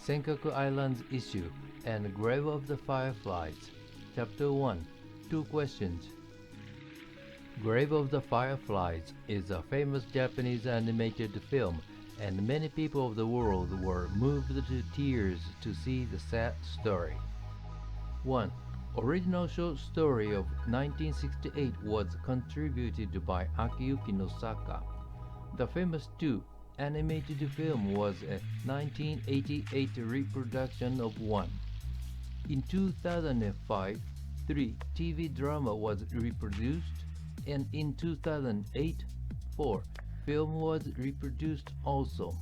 Senkaku Islands Issue and Grave of the Fireflies. Chapter 1. 2 questions. Grave of the Fireflies is a famous Japanese animated film, and many people of the world were moved to tears to see the sad story. 1. Original short story of 1968 was contributed by Akiyuki Nosaka. The famous 2. Animated film was a 1988 reproduction of 1. In 2005, 3 TV drama was reproduced, and in 2008, 4 film was reproduced also.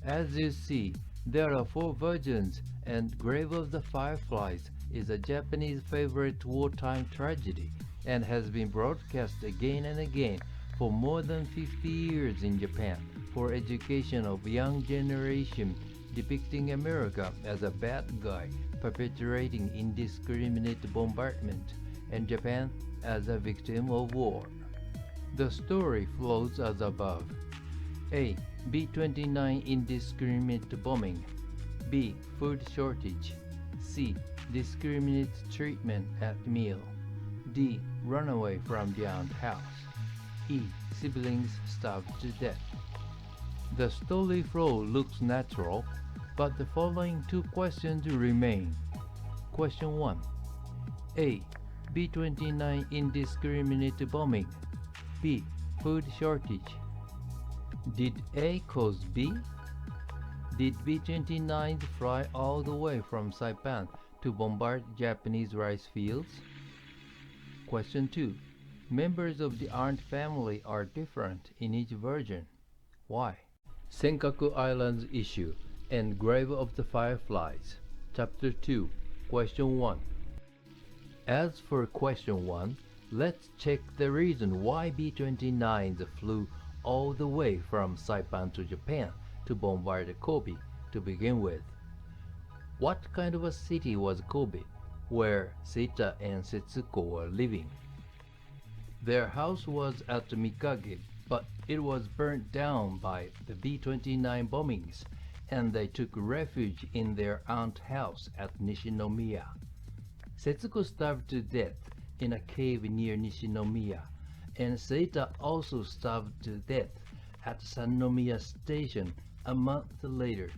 As you see, there are 4 versions, and Grave of the Fireflies is a Japanese favorite wartime tragedy and has been broadcast again and again for more than 50 years in Japan for education of young generation, depicting America as a bad guy perpetrating indiscriminate bombardment and Japan as a victim of war. The story flows as above. A. B-29 indiscriminate bombing. B. Food shortage. C. Discriminate treatment at meal. D. Runaway from the aunt house. E. Siblings starved to death. The story flow looks natural, but the following 2 questions remain. Question 1. A. B-29 indiscriminate bombing. B. Food shortage. Did A cause B? Did B-29s fly all the way from Saipan to bombard Japanese rice fields? Question 2. Members of the aunt family are different in each version. Why? Senkaku Islands Issue and Grave of the Fireflies. Chapter 2. Question 1. As for question 1, let's check the reason why B-29s flew all the way from Saipan to Japan to bombard Kobe to begin with. What kind of a city was Kobe, where Seita and Setsuko were living? Their house was at Mikage, but it was burnt down by the B-29 bombings, and they took refuge in their aunt house at Nishinomiya. Setsuko starved to death in a cave near Nishinomiya, and Seita also starved to death at Sannomiya Station a month later.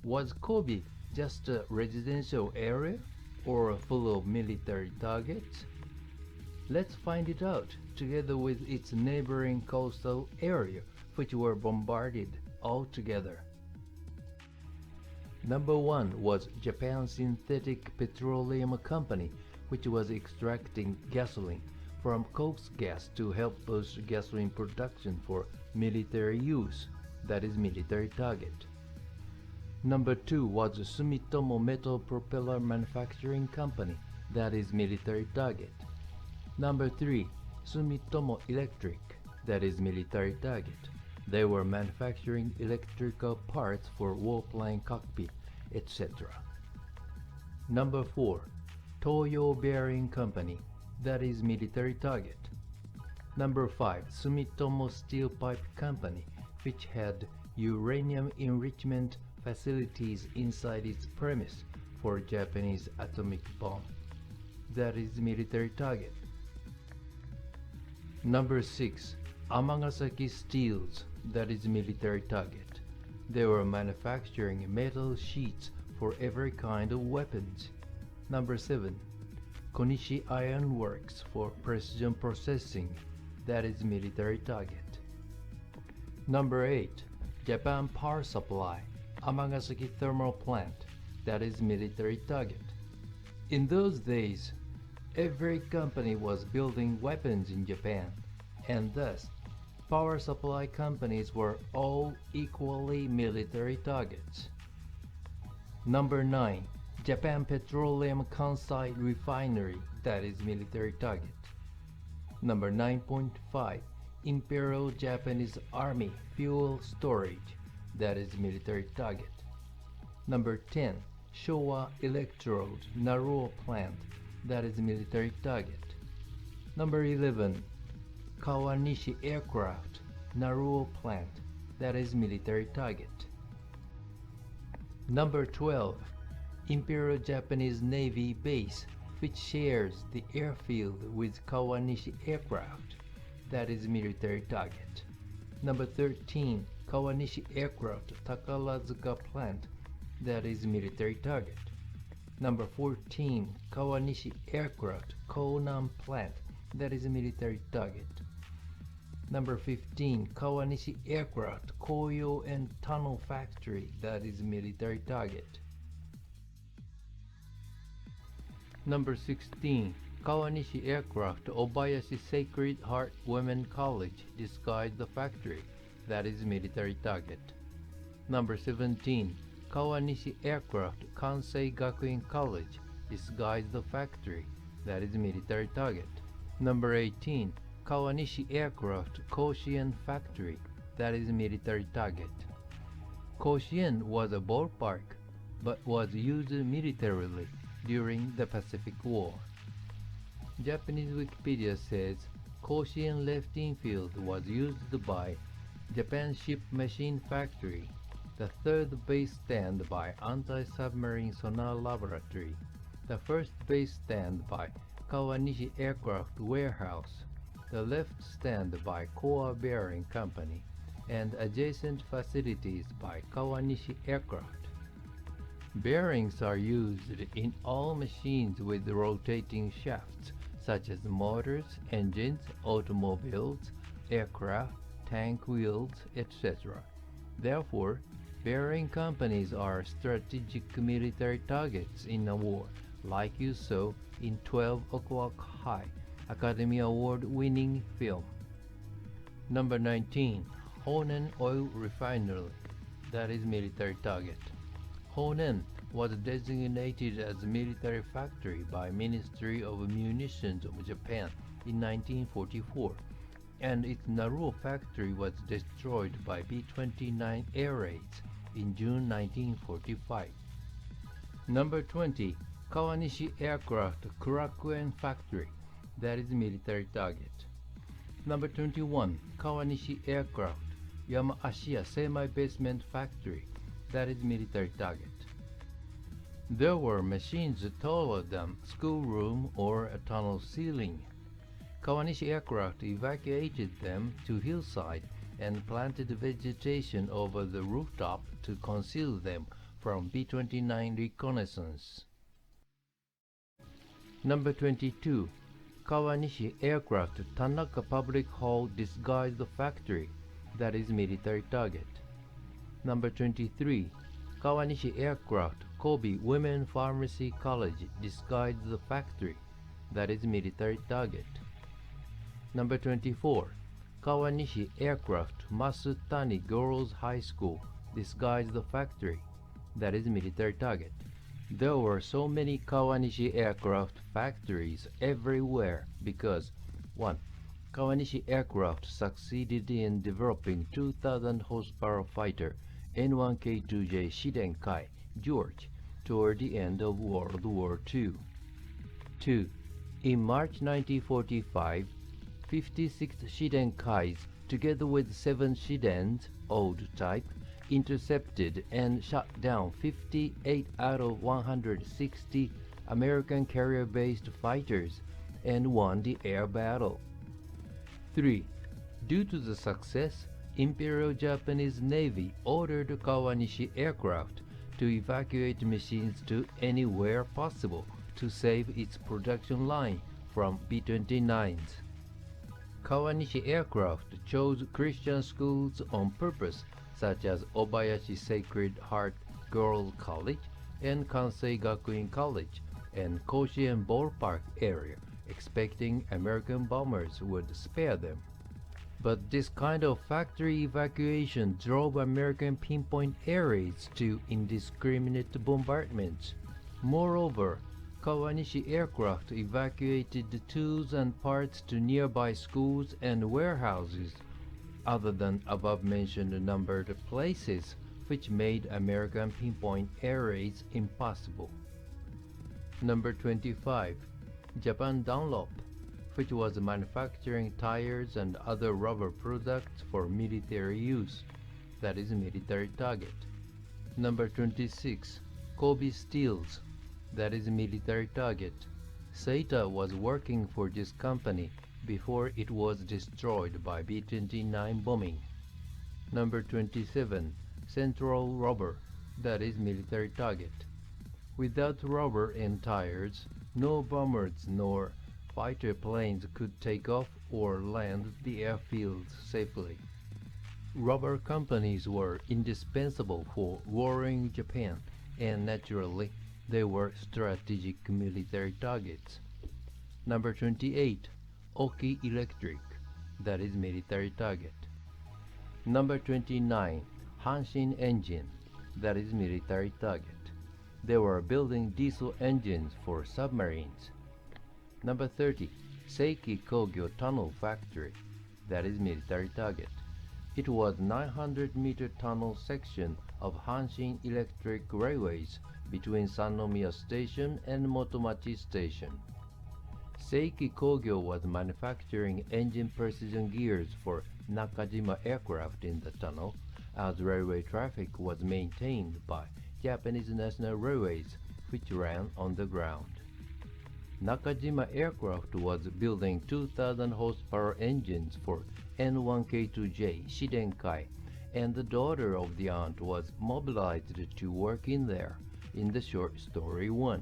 Was Kobe just a residential area or full of military targets? Let's find it out together with its neighboring coastal area, which were bombarded all together. Number 1 was Japan Synthetic Petroleum Company, which was extracting gasoline from coke gas to help boost gasoline production for military use, that is military target. Number 2 was Sumitomo Metal Propeller Manufacturing Company, that is military target. Number 3, Sumitomo Electric, that is military target. They were manufacturing electrical parts for warplane cockpit, etc. Number 4, Toyo Bearing Company, that is military target. Number 5, Sumitomo Steel Pipe Company, which had uranium enrichment facilities inside its premise for Japanese atomic bomb, that is military target. Number 6, Amagasaki Steels, that is military target. They were manufacturing metal sheets for every kind of weapons. Number 7, Konishi Iron Works for precision processing, that is military target. Number 8, Japan Power Supply, Amagasaki Thermal Plant, that is military target. In those days, every company was building weapons in Japan, and thus power supply companies were all equally military targets. Number 9, Japan Petroleum Kansai Refinery, that is military target. Number 9.5, Imperial Japanese Army Fuel Storage, that is military target. Number 10, Showa Electrode Naruo Plant, that is military target. Number 11, Kawanishi Aircraft Naruo Plant, that is military target. Number 12. Imperial Japanese Navy base, which shares the airfield with Kawanishi aircraft, that is military target. Number 13. Kawanishi aircraft Takarazuka plant, that is military target. Number 14. Kawanishi aircraft Konan plant, that is military target. Number 15. Kawanishi aircraft Koyo and tunnel factory, that is military target. Number 16. Kawanishi aircraft Obayashi Sacred Heart Women College, disguised the factory, that is military target. Number 17. Kawanishi aircraft Kansei Gakuin College, disguised the factory, that is military target. Number 18. Kawanishi aircraft Koshien factory, that is military target. Koshien was a ballpark, but was used militarily during the Pacific War. Japanese Wikipedia says Koshien left infield was used by Japan Ship Machine Factory, the third base stand by Anti-Submarine Sonar Laboratory, the first base stand by Kawanishi Aircraft Warehouse, the left stand by Koa Bearing Company, and adjacent facilities by Kawanishi Aircraft. Bearings are used in all machines with rotating shafts, such as motors, engines, automobiles, aircraft, tank wheels, etc. Therefore, bearing companies are strategic military targets in a war, like you saw in 12 O'Clock High, Academy Award-winning film. Number 19. Honen Oil Refinery, that is military target. Honen was designated as a military factory by Ministry of Munitions of Japan in 1944, and its Naruo factory was destroyed by B-29 air raids in June 1945. Number 20. Kawanishi Aircraft Kurakuen Factory, that is military target. Number 21. Kawanishi Aircraft Yamashia Semi-Basement Factory, that is military target. There were machines taller than schoolroom or a tunnel ceiling. Kawanishi aircraft evacuated them to hillside and planted vegetation over the rooftop to conceal them from B-29 reconnaissance. Number 22. Kawanishi aircraft Tanaka Public Hall disguised factory, that is military target. Number 23. Kawanishi aircraft Kobe Women Pharmacy College disguised the factory, that is military target. Number 24. Kawanishi aircraft Masutani Girls High School disguised the factory, that is military target. There were so many Kawanishi aircraft factories everywhere because 1. Kawanishi aircraft succeeded in developing 2,000 horsepower fighter N1K2J Shidenkai George toward the end of World War II. 2. In March 1945, 56 Shidenkais together with 7 Shidens, old type, intercepted and shot down 58 out of 160 American carrier-based fighters and won the air battle. 3. Due to the success, Imperial Japanese Navy ordered Kawanishi aircraft to evacuate machines to anywhere possible to save its production line from B-29s. Kawanishi aircraft chose Christian schools on purpose, such as Obayashi Sacred Heart Girls College and Kansei Gakuin College and Koshien Ballpark area, expecting American bombers would spare them. But this kind of factory evacuation drove American pinpoint air raids to indiscriminate bombardments. Moreover, Kawanishi aircraft evacuated tools and parts to nearby schools and warehouses, other than above-mentioned numbered places, which made American pinpoint air raids impossible. Number 25. Japan Dunlop, which was manufacturing tires and other rubber products for military use, that is military target. Number 26. Kobe Steels, that is military target. Seita was working for this company before it was destroyed by B-29 bombing. Number 27. Central Rubber, that is military target. Without rubber and tires, no bombers nor fighter planes could take off or land the airfields safely. Rubber companies were indispensable for warring Japan, and naturally, they were strategic military targets. Number 28. Oki Electric, that is military target. Number 29. Hanshin Engine, that is military target. They were building diesel engines for submarines. Number 30. Seiki Kogyo Tunnel Factory, that is military target. It was 900-meter tunnel section of Hanshin Electric Railways between Sannomiya Station and Motomachi Station. Seiki Kogyo was manufacturing engine precision gears for Nakajima aircraft in the tunnel, as railway traffic was maintained by Japanese National Railways, which ran on the ground. Nakajima Aircraft was building 2,000 horsepower engines for N1K2J Shidenkai, and the daughter of the aunt was mobilized to work in there in the short story 1.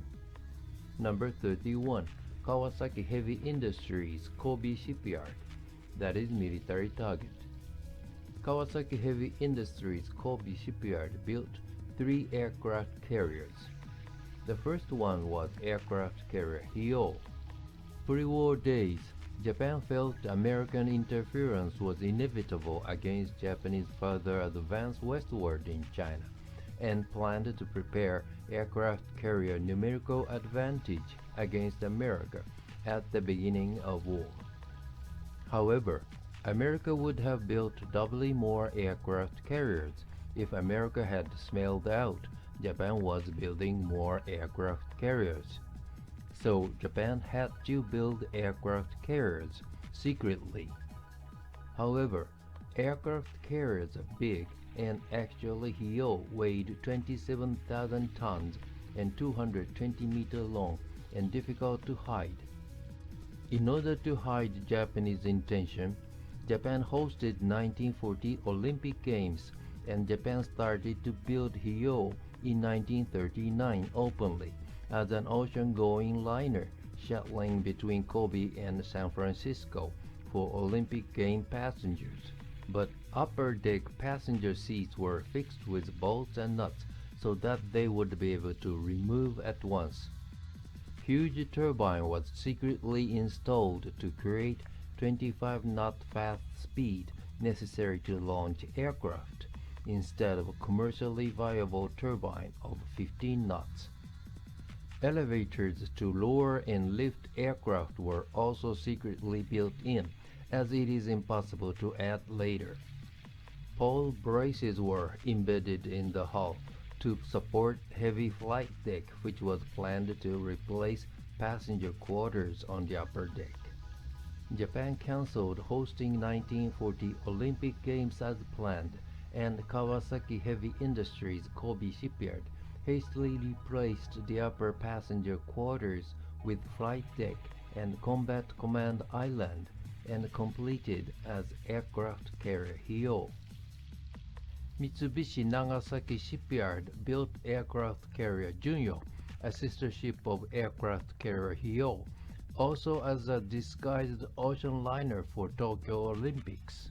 Number 31. Kawasaki Heavy Industries Kobe Shipyard, that is military target. Kawasaki Heavy Industries Kobe Shipyard built 3 aircraft carriers. The first one was aircraft carrier Hyo. Pre-war days, Japan felt American interference was inevitable against Japanese further advance westward in China, and planned to prepare aircraft carrier numerical advantage against America at the beginning of war. However, America would have built doubly more aircraft carriers if America had smelled out Japan was building more aircraft carriers. So Japan had to build aircraft carriers secretly. However, aircraft carriers are big, and actually Hyo weighed 27,000 tons and 220 meters long and difficult to hide. In order to hide Japanese intention, Japan hosted 1940 Olympic Games, and Japan started to build Hyo in 1939 openly as an ocean-going liner shuttling between Kobe and San Francisco for Olympic game passengers. But upper deck passenger seats were fixed with bolts and nuts so that they would be able to remove at once. Huge turbine was secretly installed to create 25-knot fast speed necessary to launch aircraft, instead of a commercially viable turbine of 15 knots. Elevators to lower and lift aircraft were also secretly built in, as it is impossible to add later. Pole braces were embedded in the hull to support heavy flight deck, which was planned to replace passenger quarters on the upper deck. Japan cancelled hosting 1940 Olympic Games as planned, and Kawasaki Heavy Industries Kobe Shipyard hastily replaced the upper passenger quarters with flight deck and combat command island, and completed as aircraft carrier Hyo. Mitsubishi Nagasaki Shipyard built aircraft carrier Junyo, a sister ship of aircraft carrier Hyo, also as a disguised ocean liner for Tokyo Olympics.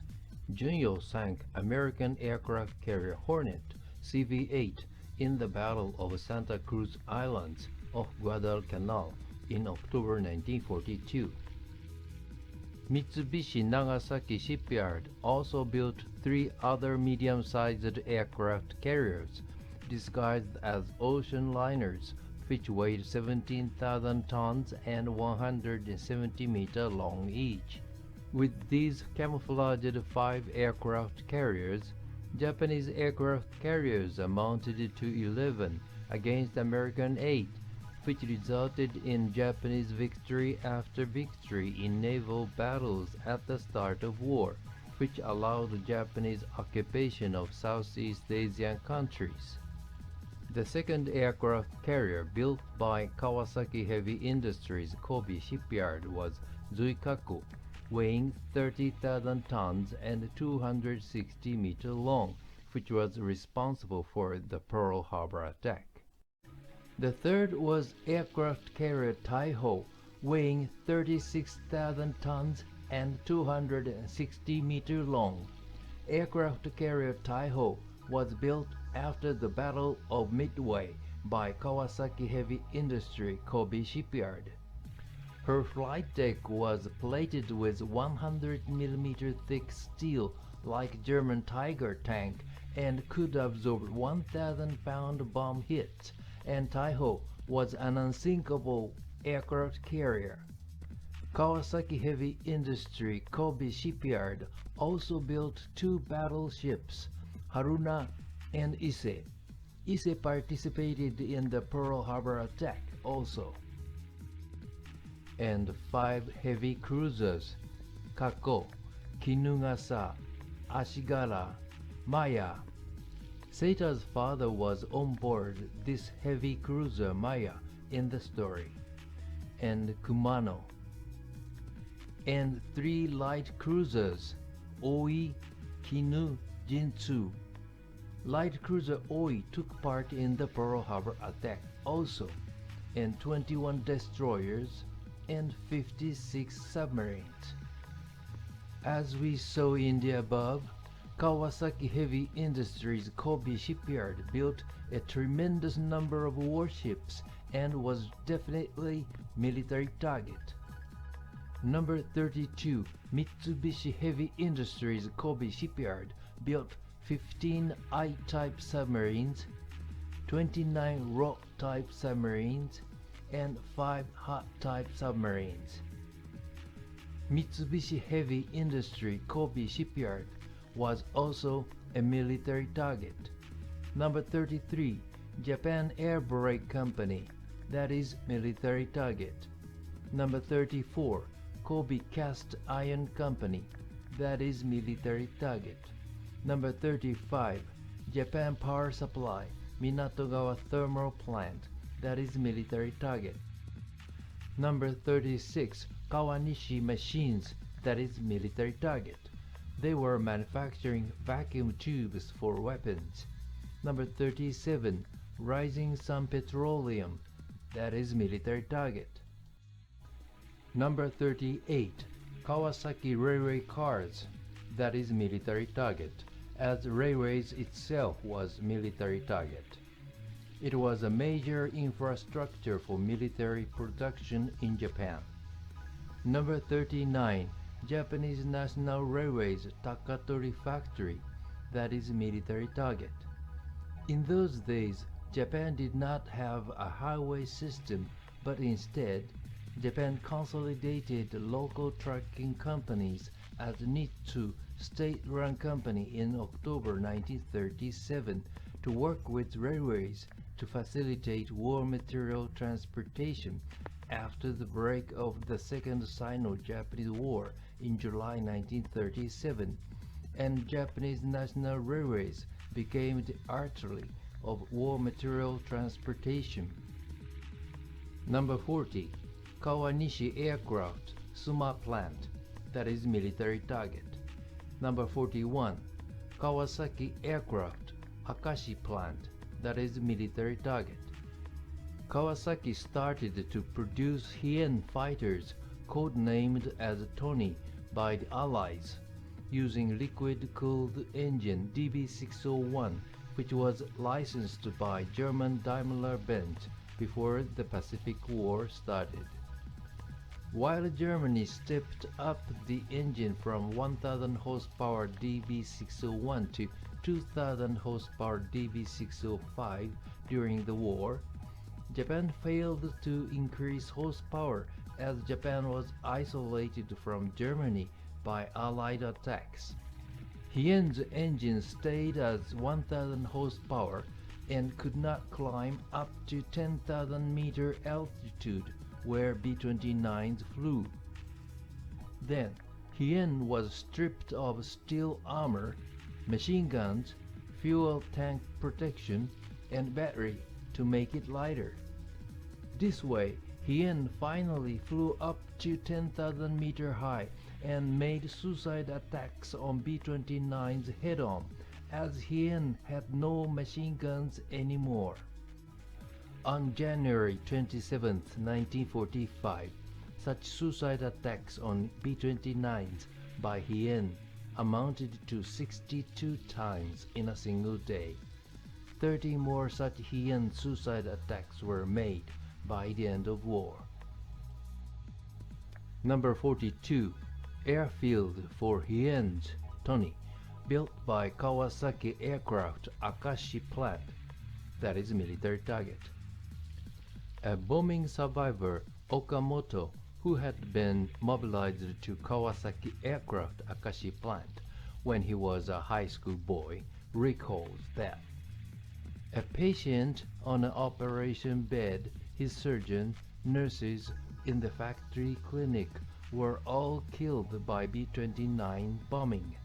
Junyo sank American aircraft carrier Hornet CV-8 in the Battle of Santa Cruz Islands off Guadalcanal in October 1942. Mitsubishi Nagasaki Shipyard also built 3 other medium-sized aircraft carriers disguised as ocean liners, which weighed 17,000 tons and 170 meters long each. With these camouflaged 5 aircraft carriers, Japanese aircraft carriers amounted to 11 against American 8, which resulted in Japanese victory after victory in naval battles at the start of war, which allowed Japanese occupation of Southeast Asian countries. The second aircraft carrier built by Kawasaki Heavy Industries Kobe shipyard was Zuikaku, weighing 30,000 tons and 260 meters long, which was responsible for the Pearl Harbor attack. The third was aircraft carrier Taiho, weighing 36,000 tons and 260 meters long. Aircraft carrier Taiho was built after the Battle of Midway by Kawasaki Heavy Industry Kobe shipyard. Her flight deck was plated with 100 mm thick steel like German Tiger tank and could absorb 1,000-pound bomb hits, and Taiho was an unsinkable aircraft carrier. Kawasaki Heavy Industry Kobe shipyard also built two battleships, Haruna and Ise. Ise participated in the Pearl Harbor attack also. And 5 heavy cruisers, Kako, Kinugasa, Ashigara, Maya. Seita's father was on board this heavy cruiser Maya in the story, and Kumano. And 3 light cruisers, Oi, Kinu, Jintsu. Light cruiser Oi took part in the Pearl Harbor attack also, and 21 destroyers and 56 submarines. As we saw in the above, Kawasaki Heavy Industries Kobe shipyard built a tremendous number of warships and was definitely military target. Number 32, Mitsubishi Heavy Industries Kobe shipyard built 15 I-type submarines, 29 RO-type submarines, and 5 hot-type submarines. Mitsubishi Heavy Industry Kobe shipyard was also a military target. Number 33, Japan Air Brake Company, that is military target. Number 34, Kobe Cast Iron Company, that is military target. Number 35, Japan Power Supply, Minatogawa Thermal Plant, that is military target. Number 36, Kawanishi Machines, that is military target. They were manufacturing vacuum tubes for weapons. Number 37, Rising Sun Petroleum, that is military target. Number 38, Kawasaki Railway Cars, that is military target, as railways itself was military target. It was a major infrastructure for military production in Japan. Number 39, Japanese National Railways Takatori Factory, that is military target. In those days, Japan did not have a highway system, but instead, Japan consolidated local trucking companies as Nitsu state-run company in October 1937 to work with railways to facilitate war material transportation after the break of the Second Sino-Japanese War in July 1937, and Japanese National Railways became the artery of war material transportation. Number 40, Kawanishi Aircraft Suma Plant, that is military target. Number 41, Kawasaki Aircraft Akashi Plant, that is military target. Kawasaki started to produce Hien fighters codenamed as Tony by the Allies, using liquid-cooled engine DB601, which was licensed by German Daimler-Benz before the Pacific War started. While Germany stepped up the engine from 1,000 horsepower DB601 to 2,000 horsepower DB605 during the war, Japan failed to increase horsepower as Japan was isolated from Germany by Allied attacks. Hien's engine stayed as 1,000 horsepower and could not climb up to 10,000 meter altitude where B-29s flew. Then, Hien was stripped of steel armor, machine guns, fuel tank protection, and battery to make it lighter. This way, Hien finally flew up to 10,000 meter high and made suicide attacks on B-29s head-on, as Hien had no machine guns anymore. On January 27, 1945, such suicide attacks on B-29s by Hien amounted to 62 times in a single day. 30 more such Hien suicide attacks were made by the end of war. Number 42. Airfield for Hiens, Tony, built by Kawasaki Aircraft Akashi plant, that is military target. A bombing survivor, Okamoto, who had been mobilized to Kawasaki Aircraft Akashi plant when he was a high school boy, recalls that a patient on an operation bed, his surgeon, nurses in the factory clinic were all killed by B-29 bombing.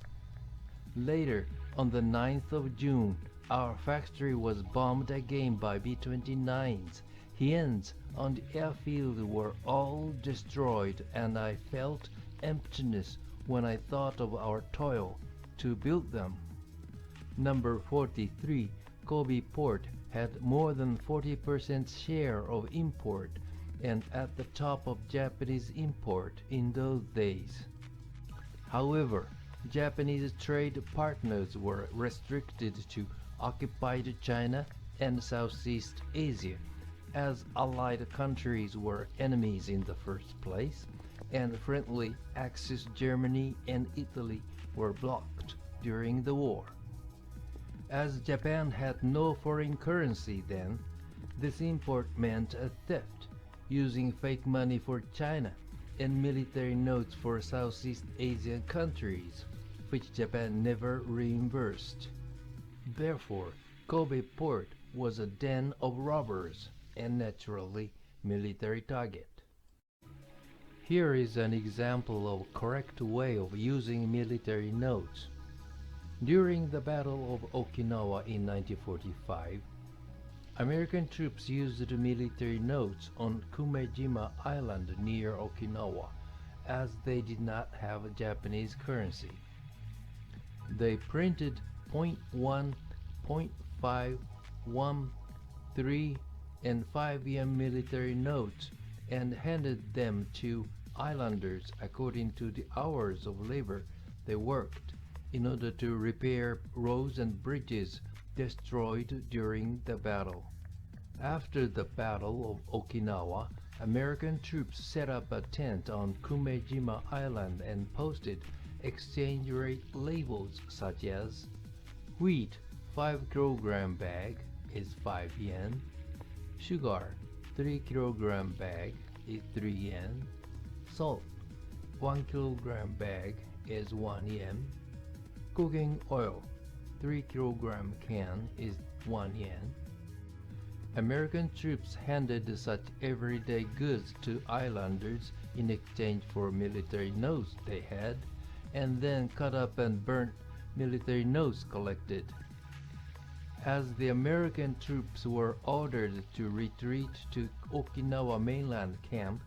Later, on the 9th of June, our factory was bombed again by B-29s. Hiens on the airfield were all destroyed, and I felt emptiness when I thought of our toil to build them. Number 43. Kobe Port had more than 40% share of import and at the top of Japanese import in those days. However, Japanese trade partners were restricted to occupied China and Southeast Asia, as Allied countries were enemies in the first place, and friendly Axis Germany and Italy were blocked during the war. As Japan had no foreign currency then, this import meant a theft, using fake money for China and military notes for Southeast Asian countries, which Japan never reimbursed. Therefore, Kobe Port was a den of robbers and naturally military target. Here is an example of a correct way of using military notes. During the Battle of Okinawa in 1945, American troops used military notes on Kumejima Island near Okinawa, as they did not have a Japanese currency. They printed 0.1, 0.5, 1, 3, and 5 yen military notes and handed them to islanders according to the hours of labor they worked, in order to repair roads and bridges destroyed during the battle. After the Battle of Okinawa, American troops set up a tent on Kumejima Island and posted exchange rate labels such as wheat 5 kilogram bag is 5 yen, sugar 3 kilogram bag is 3 yen, salt 1 kilogram bag is 1 yen, cooking oil 3 kilogram can is 1 yen. American troops handed such everyday goods to islanders in exchange for military notes they had, and then cut up and burnt military notes collected. As the American troops were ordered to retreat to Okinawa mainland camp,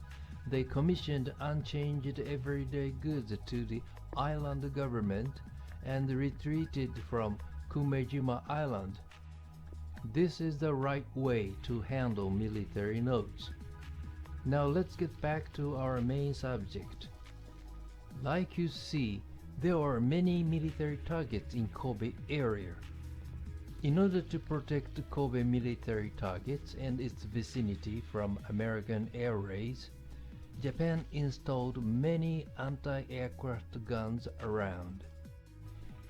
they commissioned unchanged everyday goods to the island government and retreated from Kumejima Island. This is the right way to handle military notes. Now let's get back to our main subject. Like you see, there are many military targets in Kobe area. In order to protect Kobe military targets and its vicinity from American air raids, Japan installed many anti-aircraft guns around.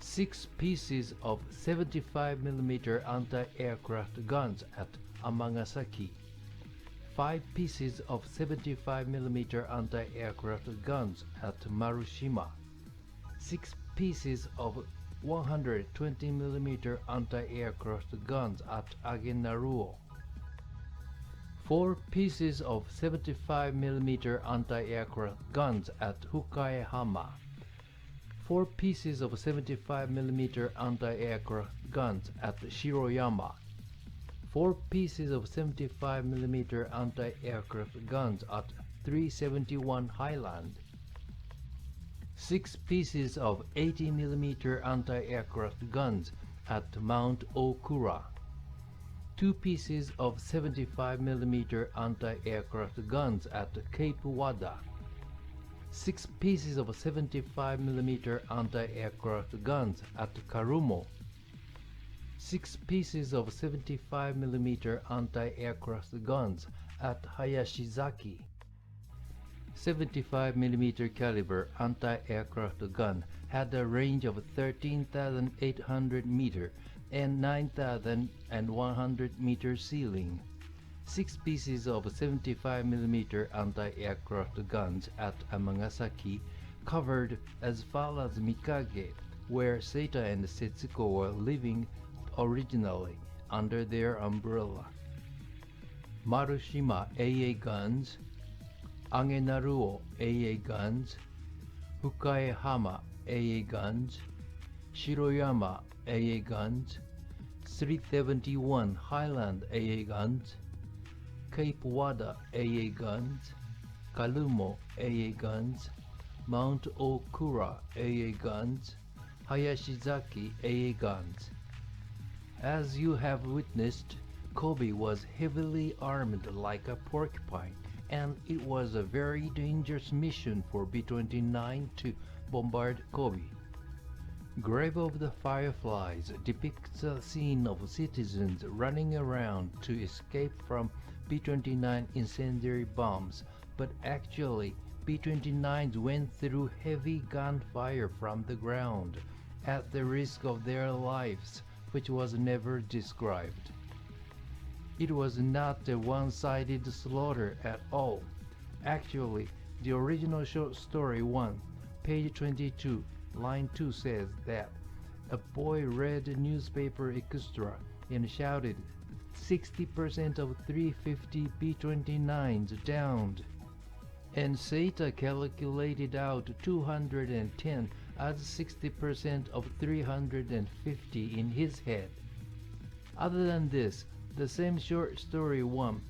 6 pieces of 75mm anti-aircraft guns at Amagasaki, 5 pieces of 75mm anti-aircraft guns at Marushima, 6 pieces of 120mm anti-aircraft guns at Agenaruo, 4 pieces of 75mm anti-aircraft guns at Hukaehama, 4 pieces of 75mm anti-aircraft guns at Shiroyama, 4 pieces of 75mm anti-aircraft guns at 371 Highland, 6 pieces of 80mm anti-aircraft guns at Mount Okura, 2 pieces of 75mm anti-aircraft guns at Cape Wada, 6 pieces of 75mm anti-aircraft guns at Karumo, 6 pieces of 75mm anti-aircraft guns at Hayashizaki. 75mm caliber anti-aircraft gun had a range of 13,800 meter and 9,100 meter ceiling. 6 pieces of 75mm anti-aircraft guns at Amagasaki covered as far as Mikage, where Seita and Setsuko were living originally under their umbrella. Marushima AA guns, Agenaruo AA guns, Fukaehama AA guns, Shiroyama AA guns, 371 Highland AA guns, Cape Wada AA guns, Kalumo AA guns, Mount Okura AA guns, Hayashizaki AA guns. As you have witnessed, Kobe was heavily armed like a porcupine, and it was a very dangerous mission for B-29 to bombard Kobe. Grave of the Fireflies depicts a scene of citizens running around to escape from B-29 incendiary bombs, but actually B-29s went through heavy gunfire from the ground at the risk of their lives, which was never described. It was not a one-sided slaughter at all. Actually, the original short story 1, page 22, line 2 says that a boy read a newspaper extra and shouted, 60% of 350 B-29s downed. And Seita calculated out 210 as 60% of 350 in his head. Other than this, the same short story 1,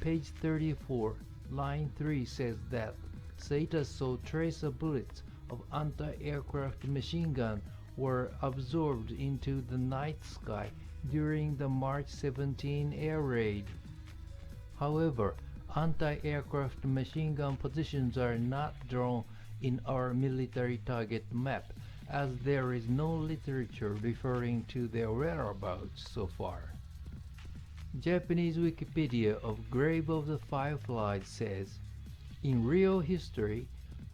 page 34, line 3 says that Seita saw tracer bullets of anti-aircraft machine gun were absorbed into the night sky during the March 17 air raid. However, anti-aircraft machine gun positions are not drawn in our military target map, as there is no literature referring to their whereabouts so far. Japanese Wikipedia of Grave of the Fireflies says, in real history,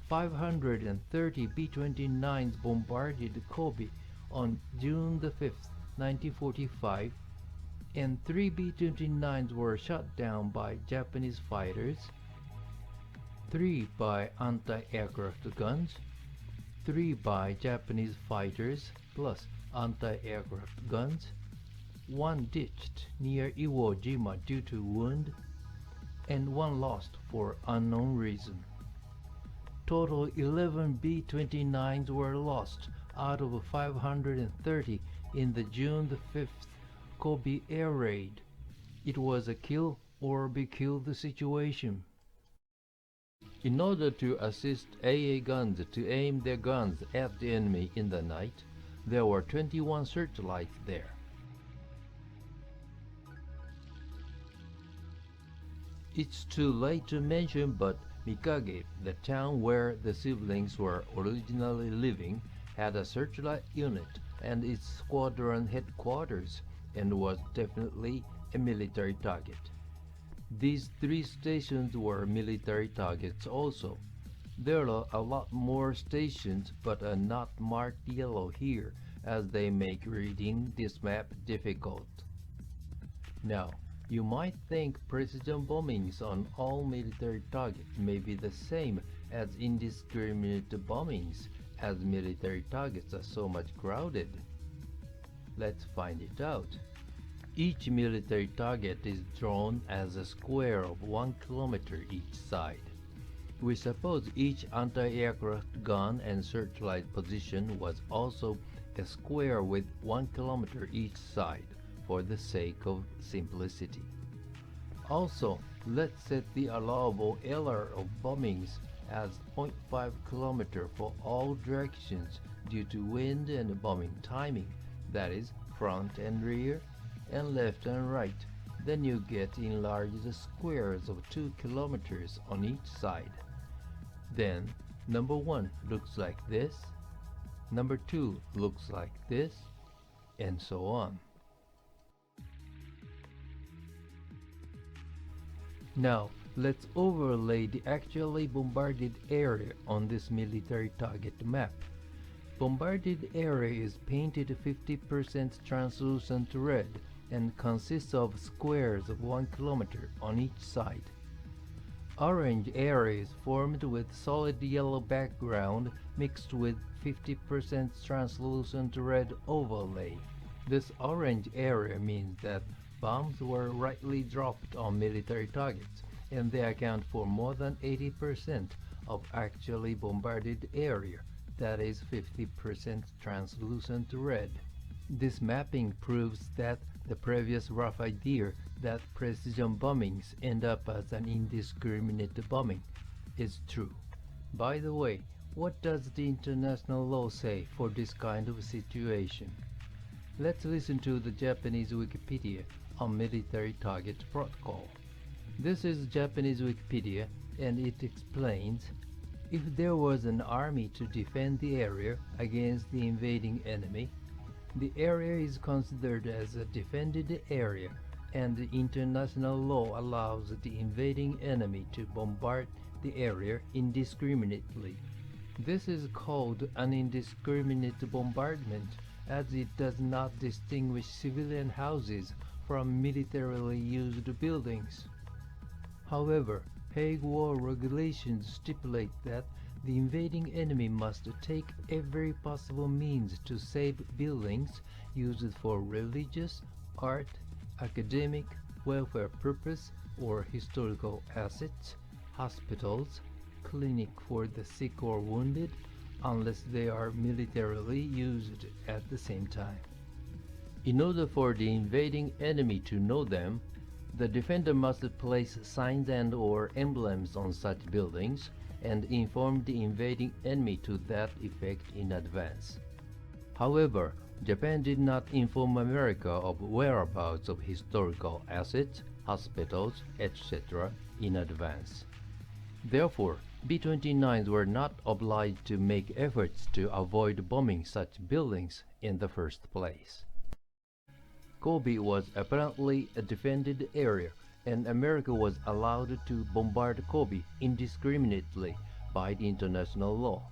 530 B-29s bombarded Kobe on June the 5th, 1945, and 3 B-29s were shot down by Japanese fighters, 3 by anti-aircraft guns, 3 by Japanese fighters plus anti-aircraft guns, 1 ditched near Iwo Jima due to wound, and 1 lost for unknown reason. Total 11 B-29s were lost out of 530 in the June the 5th Kobe air raid. It was a kill or be killed situation. In order to assist AA guns to aim their guns at the enemy in the night, there were 21 searchlights there. It's too late to mention, but Mikage, the town where the siblings were originally living, had a searchlight unit and its squadron headquarters, and was definitely a military target. These 3 stations were military targets also. There are a lot more stations but are not marked yellow here, as they make reading this map difficult. Now, you might think precision bombings on all military targets may be the same as indiscriminate bombings, as military targets are so much crowded. Let's find it out. Each military target is drawn as a square of 1 kilometer each side. We suppose each anti-aircraft gun and searchlight position was also a square with 1 kilometer each side, for the sake of simplicity. Also, let's set the allowable error of bombings as 0.5 km for all directions due to wind and bombing timing, that is, front and rear, and left and right. Then you get enlarged squares of 2 kilometers on each side. Then, number 1 looks like this, number 2 looks like this, and so on. Now, let's overlay the actually bombarded area on this military target map. Bombarded area is painted 50% translucent red and consists of squares of 1 kilometer on each side. Orange area is formed with solid yellow background mixed with 50% translucent red overlay. This orange area means that bombs were rightly dropped on military targets, and they account for more than 80% of actually bombarded area, that is 50% translucent red. This mapping proves that the previous rough idea that precision bombings end up as an indiscriminate bombing is true. By the way, what does the international law say for this kind of situation? Let's listen to the Japanese Wikipedia on military target protocol. This is Japanese Wikipedia, and it explains, if there was an army to defend the area against the invading enemy, the area is considered as a defended area, and the international law allows the invading enemy to bombard the area indiscriminately. This is called an indiscriminate bombardment, as it does not distinguish civilian houses from militarily used buildings. However, Hague War regulations stipulate that the invading enemy must take every possible means to save buildings used for religious, art, academic, welfare purpose, or historical assets, hospitals, clinic for the sick or wounded, unless they are militarily used at the same time. In order for the invading enemy to know them, the defender must place signs and or emblems on such buildings and inform the invading enemy to that effect in advance. However, Japan did not inform America of whereabouts of historical assets, hospitals, etc. in advance. Therefore, B-29s were not obliged to make efforts to avoid bombing such buildings in the first place. Kobe was apparently a defended area, and America was allowed to bombard Kobe indiscriminately by the international law.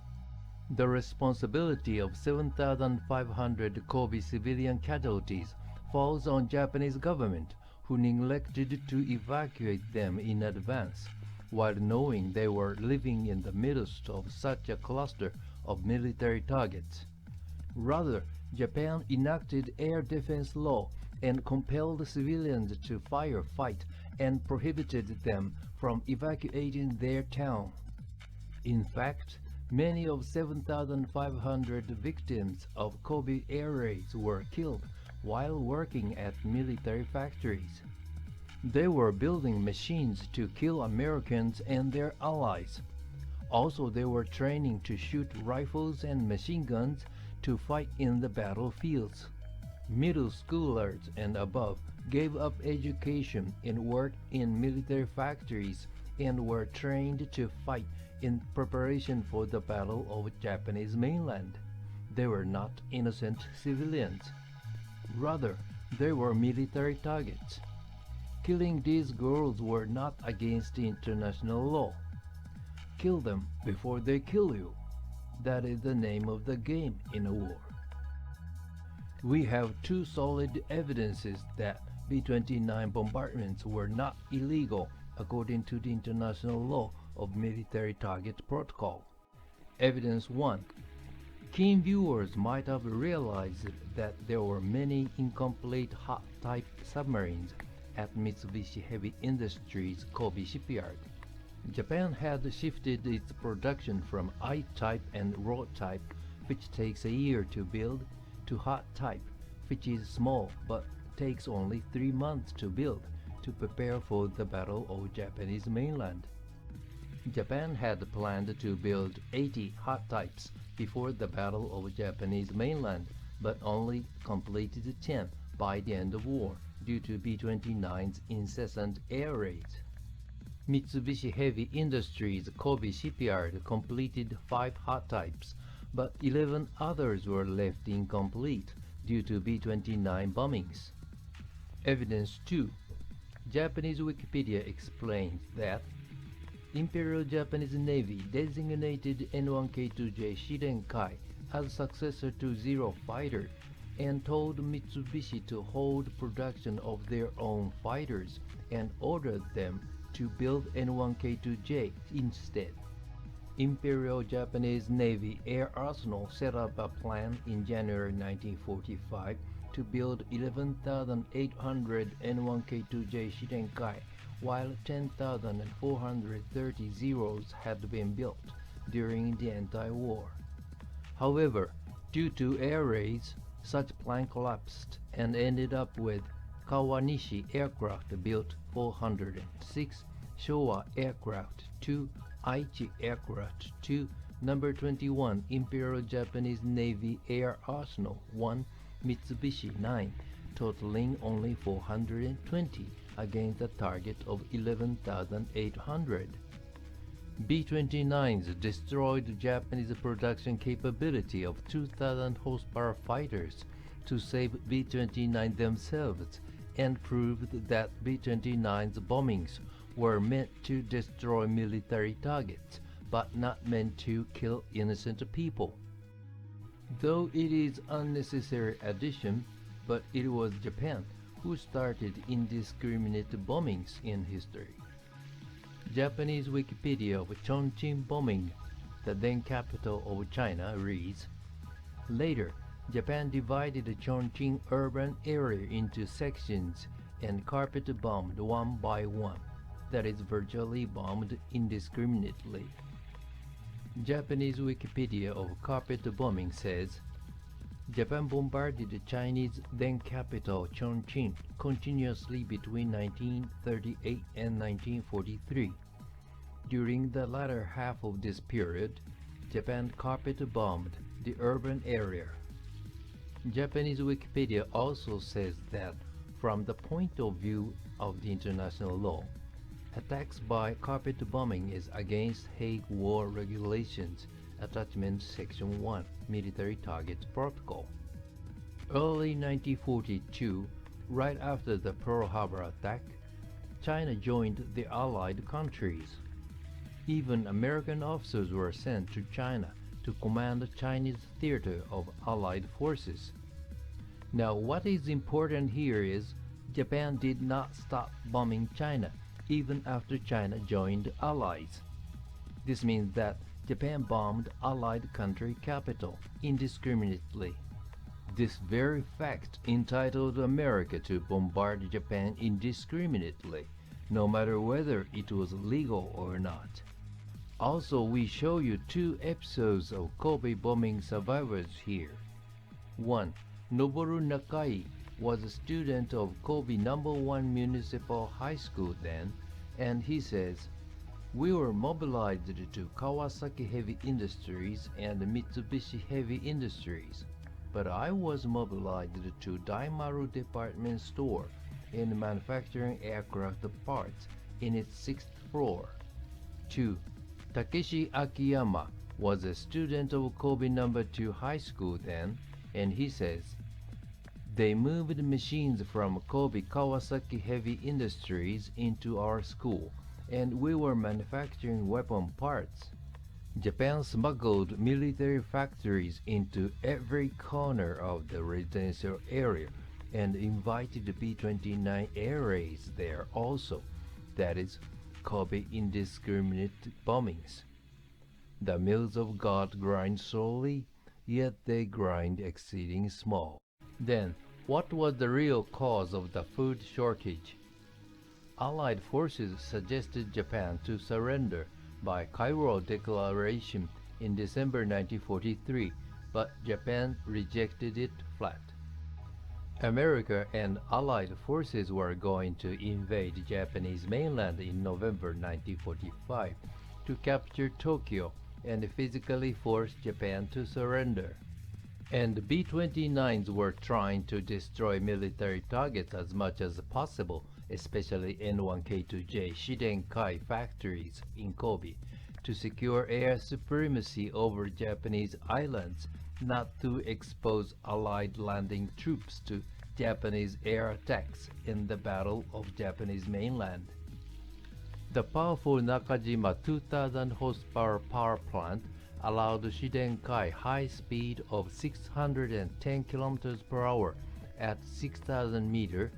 The responsibility of 7,500 Kobe civilian casualties falls on Japanese government, who neglected to evacuate them in advance, while knowing they were living in the midst of such a cluster of military targets. Rather, Japan enacted air defense law and compelled civilians to firefight and prohibited them from evacuating their town. In fact, many of 7,500 victims of Kobe air raids were killed while working at military factories. They were building machines to kill Americans and their allies. Also, they were training to shoot rifles and machine guns to fight in the battlefields. Middle schoolers and above gave up education and worked in military factories and were trained to fight in preparation for the Battle of Japanese mainland. They were not innocent civilians. Rather, they were military targets. Killing these girls were not against international law. Kill them before they kill you. That is the name of the game in a war. We have two solid evidences that B-29 bombardments were not illegal according to the international law of military target protocol. Evidence 1. Keen viewers might have realized that there were many incomplete hot-type submarines at Mitsubishi Heavy Industries Kobe shipyard. Japan had shifted its production from I-type and RO-type, which takes a year to build, to hot type, which is small but takes only 3 months to build to prepare for the Battle of Japanese mainland. Japan had planned to build 80 hot types before the Battle of Japanese mainland, but only completed 10 by the end of war due to B-29's incessant air raids. Mitsubishi Heavy Industries Kobe shipyard completed 5 hot types, but 11 others were left incomplete due to B-29 bombings. Evidence 2. Japanese Wikipedia explains that Imperial Japanese Navy designated N1K2J Shirenkai as successor to Zero Fighter and told Mitsubishi to hold production of their own fighters and ordered them to build N1K2J instead. Imperial Japanese Navy Air Arsenal set up a plan in January 1945 to build 11,800 N1K2J Shirenkai, while 10,430 Zeros had been built during the anti-war. However, due to air raids, such plan collapsed and ended up with Kawanishi Aircraft built 406, Showa Aircraft 2, Aichi Aircraft 2, number 21 Imperial Japanese Navy Air Arsenal 1, Mitsubishi 9, totaling only 420 against a target of 11,800. B-29s destroyed Japanese production capability of 2,000 horsepower fighters to save B-29 themselves and proved that B-29's bombings were meant to destroy military targets, but not meant to kill innocent people. Though it is unnecessary addition, but it was Japan who started indiscriminate bombings in history. Japanese Wikipedia of Chongqing bombing, the then capital of China, reads, Later, Japan divided the Chongqing urban area into sections and carpet bombed one by one, that is virtually bombed indiscriminately. Japanese Wikipedia of carpet bombing says, Japan bombarded the Chinese then capital Chongqing continuously between 1938 and 1943. During the latter half of this period, Japan carpet bombed the urban area. Japanese Wikipedia also says that from the point of view of the international law, attacks by carpet bombing is against Hague War Regulations, Attachment Section 1, Military Targets Protocol. Early 1942, right after the Pearl Harbor attack, China joined the Allied countries. Even American officers were sent to China to command the Chinese theater of Allied forces. Now what is important here is Japan did not stop bombing China even after China joined Allies. This means that Japan bombed Allied country capital indiscriminately. This very fact entitled America to bombard Japan indiscriminately, no matter whether it was legal or not. Also, we show you 2 episodes of Kobe bombing survivors here. 1. Noboru Nakai was a student of Kobe No. 1 Municipal High School then, and he says, We were mobilized to Kawasaki Heavy Industries and Mitsubishi Heavy Industries, but I was mobilized to Daimaru Department Store in manufacturing aircraft parts in its 6th floor. 2. Takeshi Akiyama was a student of Kobe No. 2 High School then, and he says, They moved machines from Kobe Kawasaki Heavy Industries into our school, and we were manufacturing weapon parts. Japan smuggled military factories into every corner of the residential area and invited the B-29 air raids there also, that is, Kobe indiscriminate bombings. The mills of God grind slowly, yet they grind exceeding small. Then, what was the real cause of the food shortage? Allied forces suggested Japan to surrender by Cairo Declaration in December 1943, but Japan rejected it flat. America and Allied forces were going to invade Japanese mainland in November 1945 to capture Tokyo and physically force Japan to surrender. And B-29s were trying to destroy military targets as much as possible, especially N1K2J Shidenkai factories in Kobe, to secure air supremacy over Japanese islands, not to expose Allied landing troops to Japanese air attacks in the Battle of Japanese mainland. The powerful Nakajima 2000 horsepower power plant allowed Shidenkai high speed of 610 km per hour at 6,000 meter,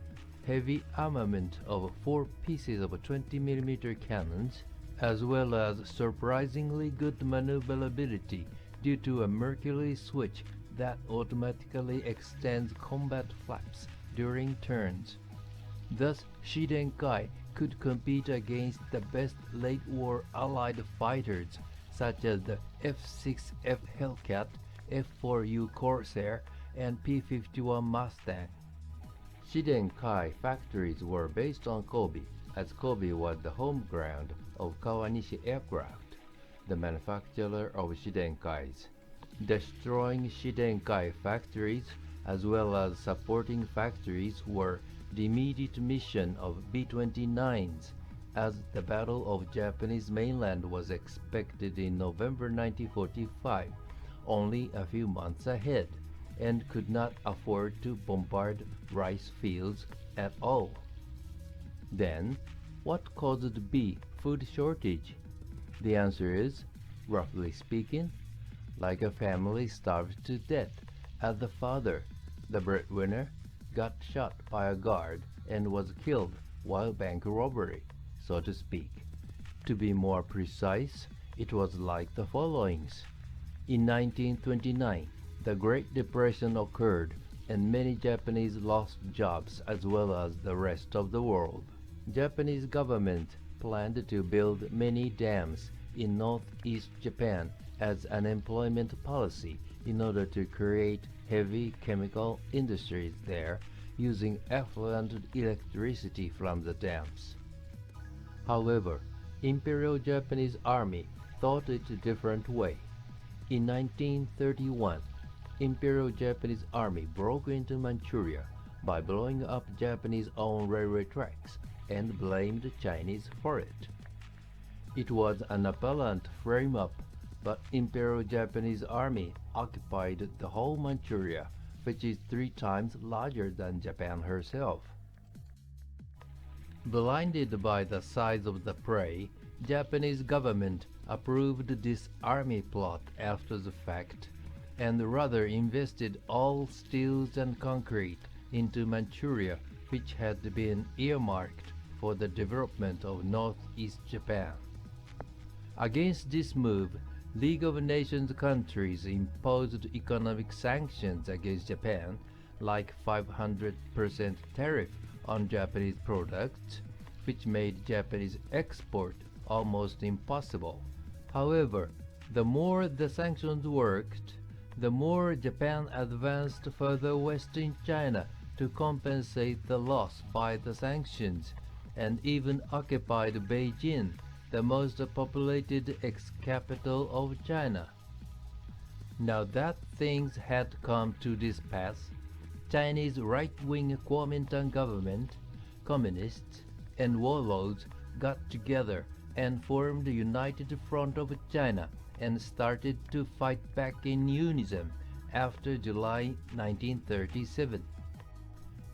heavy armament of 4 pieces of 20 mm cannons, as well as surprisingly good maneuverability due to a mercury switch that automatically extends combat flaps during turns. Thus, Shidenkai could compete against the best late-war Allied fighters such as the F-6F Hellcat, F-4U Corsair, and P-51 Mustang. Shidenkai factories were based on Kobe, as Kobe was the home ground of Kawanishi Aircraft, the manufacturer of Shidenkais. Destroying Shidenkai factories as well as supporting factories were the immediate mission of B-29s, as the Battle of Japanese mainland was expected in November 1945, only a few months ahead, and could not afford to bombard rice fields at all. Then, what caused B food shortage? The answer is, roughly speaking, like a family starved to death, as the father, the breadwinner, got shot by a guard and was killed while bank robbery, so to speak. To be more precise, it was like the followings. In 1929, the Great Depression occurred and many Japanese lost jobs as well as the rest of the world. Japanese government planned to build many dams in northeast Japan as an employment policy in order to create heavy chemical industries there using effluent electricity from the dams. However, Imperial Japanese Army thought it a different way. In 1931, Imperial Japanese Army broke into Manchuria by blowing up Japanese-owned railway tracks and blamed the Chinese for it. It was an apparent frame-up, but Imperial Japanese Army occupied the whole Manchuria, which is 3 times larger than Japan herself. Blinded by the size of the prey, Japanese government approved this army plot after the fact, and rather invested all steels and concrete into Manchuria, which had been earmarked for the development of northeast Japan. Against this move, League of Nations countries imposed economic sanctions against Japan, like 500% tariff on Japanese products, which made Japanese export almost impossible. However, the more the sanctions worked, the more Japan advanced further west in China to compensate the loss by the sanctions, and even occupied Beijing, the most populated ex-capital of China. Now that things had come to this pass, Chinese right-wing Kuomintang government, communists, and warlords got together and formed the United Front of China and started to fight back in unison after July 1937.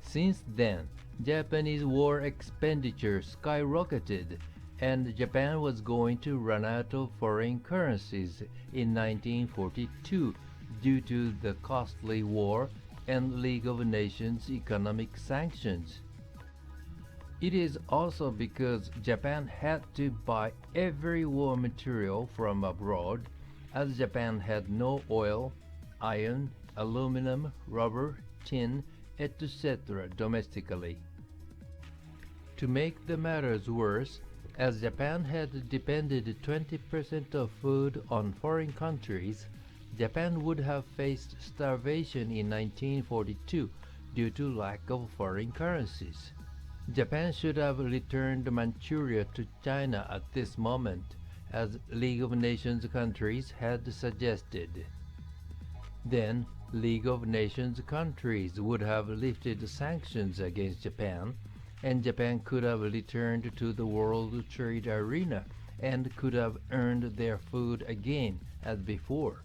Since then, Japanese war expenditure skyrocketed, and Japan was going to run out of foreign currencies in 1942 due to the costly war and League of Nations economic sanctions. It is also because Japan had to buy every war material from abroad, as Japan had no oil, iron, aluminum, rubber, tin, etc. domestically. To make the matters worse, as Japan had depended 20% of food on foreign countries, Japan would have faced starvation in 1942 due to lack of foreign currencies. Japan should have returned Manchuria to China at this moment, as League of Nations countries had suggested. Then, League of Nations countries would have lifted sanctions against Japan, and Japan could have returned to the world trade arena and could have earned their food again as before.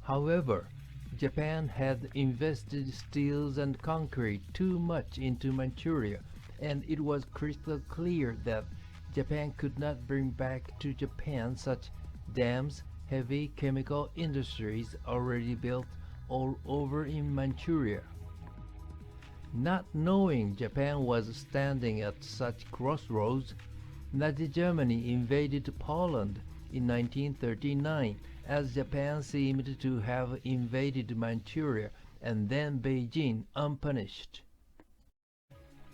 However, Japan had invested steels and concrete too much into Manchuria, and it was crystal clear that Japan could not bring back to Japan such dams, heavy chemical industries already built all over in Manchuria. Not knowing Japan was standing at such crossroads, Nazi Germany invaded Poland in 1939, as Japan seemed to have invaded Manchuria and then Beijing unpunished.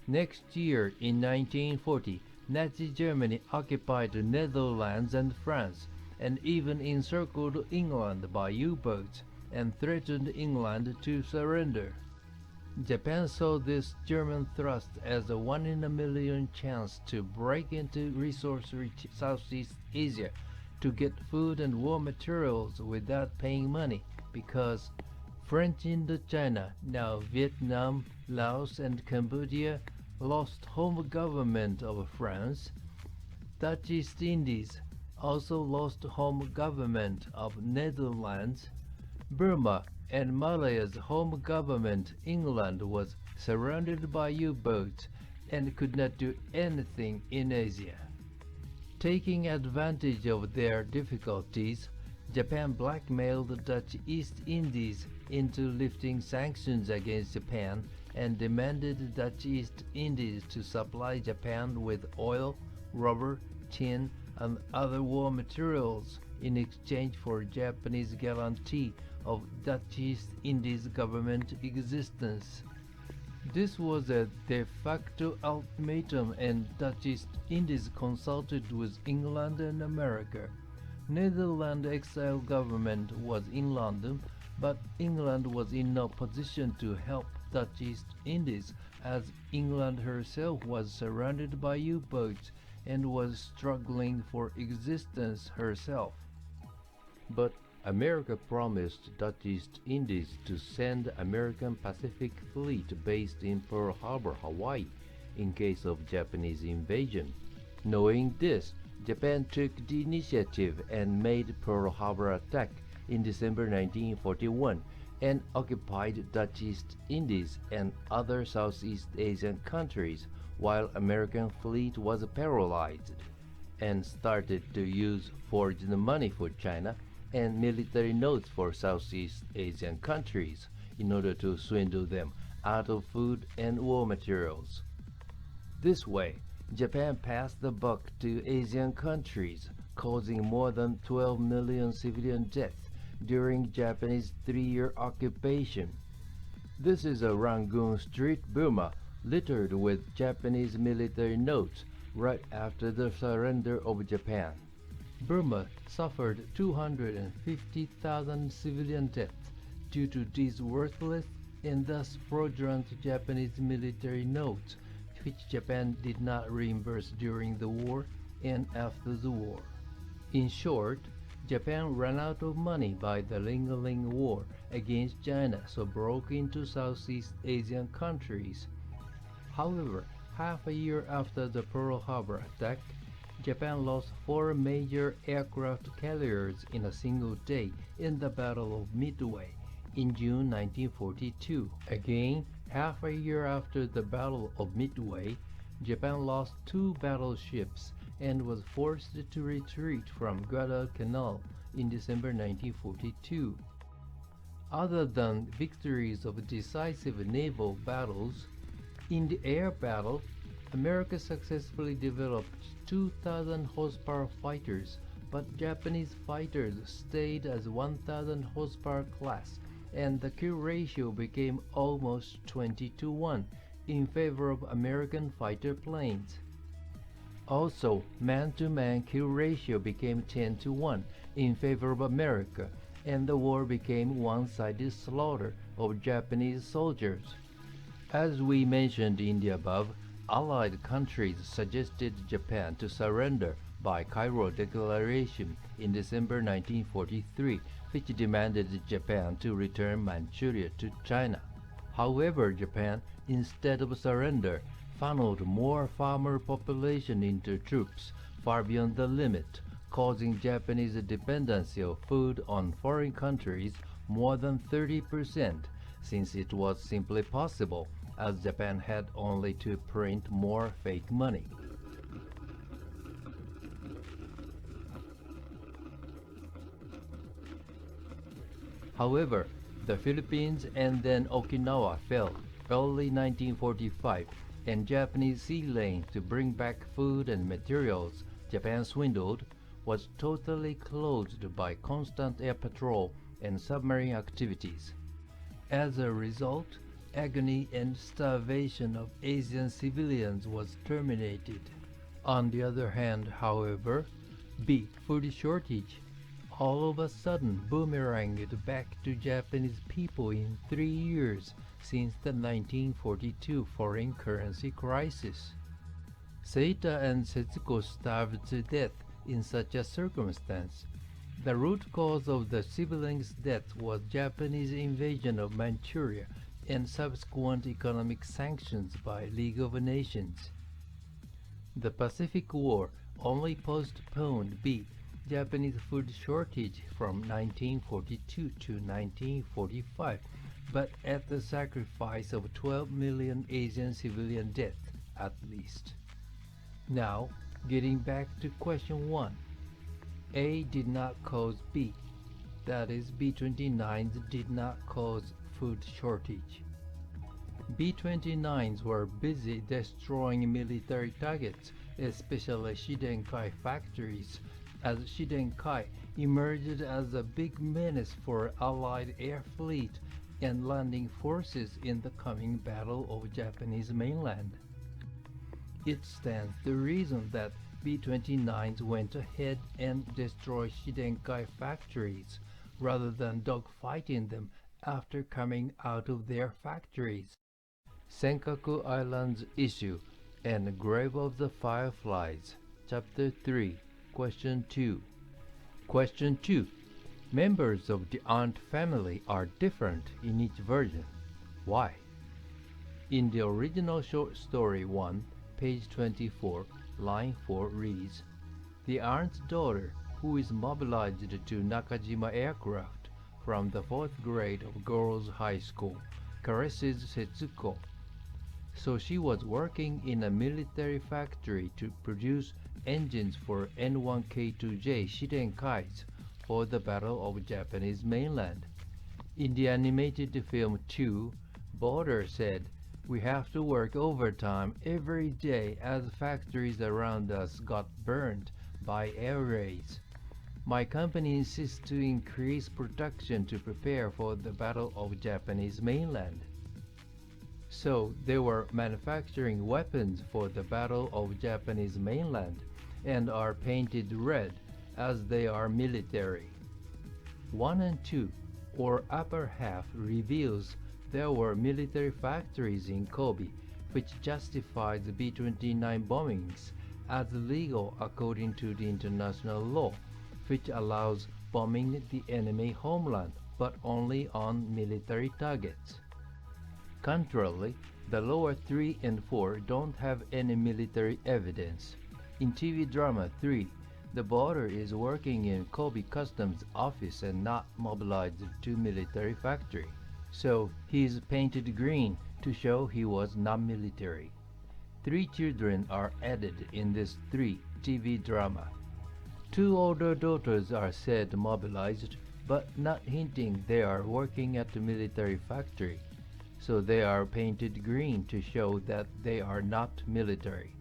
Next year, in 1940, Nazi Germany occupied the Netherlands and France, and even encircled England by U-boats and threatened England to surrender. Japan saw this German thrust as a one-in-a-million chance to break into resource-rich Southeast Asia to get food and war materials without paying money, because French Indochina, now Vietnam, Laos and Cambodia, lost home government of France. Dutch East Indies also lost home government of Netherlands. Burma and Malaya's home government, England, was surrounded by U-boats and could not do anything in Asia. Taking advantage of their difficulties, Japan blackmailed the Dutch East Indies into lifting sanctions against Japan and demanded Dutch East Indies to supply Japan with oil, rubber, tin, and other war materials in exchange for Japanese guarantee of Dutch East Indies government existence. This was a de facto ultimatum, and Dutch East Indies consulted with England and America. Netherlands exile government was in London, but England was in no position to help Dutch East Indies, as England herself was surrounded by U-boats and was struggling for existence herself. But America promised Dutch East Indies to send American Pacific Fleet based in Pearl Harbor, Hawaii, in case of Japanese invasion. Knowing this, Japan took the initiative and made Pearl Harbor attack in December 1941 and occupied Dutch East Indies and other Southeast Asian countries while American fleet was paralyzed, and started to use forged money for China and military notes for Southeast Asian countries in order to swindle them out of food and war materials. This way, Japan passed the buck to Asian countries, causing more than 12 million civilian deaths during Japanese 3-year occupation. This is a Rangoon Street, Burma, littered with Japanese military notes right after the surrender of Japan. Burma suffered 250,000 civilian deaths due to these worthless and thus fraudulent Japanese military notes, which Japan did not reimburse during the war and after the war. In short, Japan ran out of money by the Ling-a-Ling War against China, so broke into Southeast Asian countries. However, half a year after the Pearl Harbor attack, Japan lost 4 major aircraft carriers in a single day in the Battle of Midway in June 1942. Again, half a year after the Battle of Midway, Japan lost 2 battleships and was forced to retreat from Guadalcanal in December 1942. Other than victories of decisive naval battles, in the air battle, America successfully developed 2,000 horsepower fighters, but Japanese fighters stayed as 1,000 horsepower class, and the kill ratio became almost 20-1 in favor of American fighter planes. Also, man-to-man kill ratio became 10-1 in favor of America, and the war became one-sided slaughter of Japanese soldiers. As we mentioned in the above, Allied countries suggested Japan to surrender by Cairo Declaration in December 1943, which demanded Japan to return Manchuria to China. However, Japan, instead of surrender, funneled more farmer population into troops far beyond the limit, causing Japanese dependency of food on foreign countries more than 30%, since it was simply possible, as Japan had only to print more fake money. However, the Philippines and then Okinawa fell early 1945, and Japanese sea lane to bring back food and materials Japan swindled was totally closed by constant air patrol and submarine activities. As a result, agony and starvation of Asian civilians was terminated. On the other hand, however, B. Food shortage. All of a sudden boomeranged back to Japanese people in 3 years since the 1942 foreign currency crisis. Seita and Setsuko starved to death in such a circumstance. The root cause of the siblings' death was Japanese invasion of Manchuria and subsequent economic sanctions by League of Nations. The Pacific War only postponed B. Japanese food shortage from 1942 to 1945, but at the sacrifice of 12 million Asian civilian deaths at least. Now, getting back to question 1. A did not cause B, that is, B-29s did not cause food shortage. B-29s were busy destroying military targets, especially Shidenkai factories, as Shidenkai emerged as a big menace for Allied air fleet and landing forces in the coming Battle of Japanese mainland. It stands to reason that B-29s went ahead and destroyed Shidenkai factories rather than dogfighting them after coming out of their factories. Senkaku Islands Issue and Grave of the Fireflies, Chapter 3, Question 2. Question 2. Members of the ant family are different in each version. Why? In the original short story 1, page 24, line 4 reads, "The aunt's daughter, who is mobilized to Nakajima Aircraft from the 4th grade of girls' high school, caresses Setsuko. So she was working in a military factory to produce engines for N1K2J Shidenkais for the Battle of Japanese mainland. In the animated film 2, Border said, 'We have to work overtime every day as factories around us got burned by air raids. My company insists to increase production to prepare for the Battle of Japanese mainland.' So they were manufacturing weapons for the Battle of Japanese mainland and are painted red as they are military." 1 and 2, or upper half, reveals there were military factories in Kobe, which justifies the B-29 bombings as legal according to the international law, which allows bombing the enemy homeland but only on military targets. Contrarily, the lower 3 and 4 don't have any military evidence. In TV drama 3, the border is working in Kobe Customs office and not mobilized to military factory, so he is painted green to show he was non-military. 3 children are added in this 3 TV drama. 2 older daughters are said mobilized, but not hinting they are working at the military factory, so they are painted green to show that they are not military.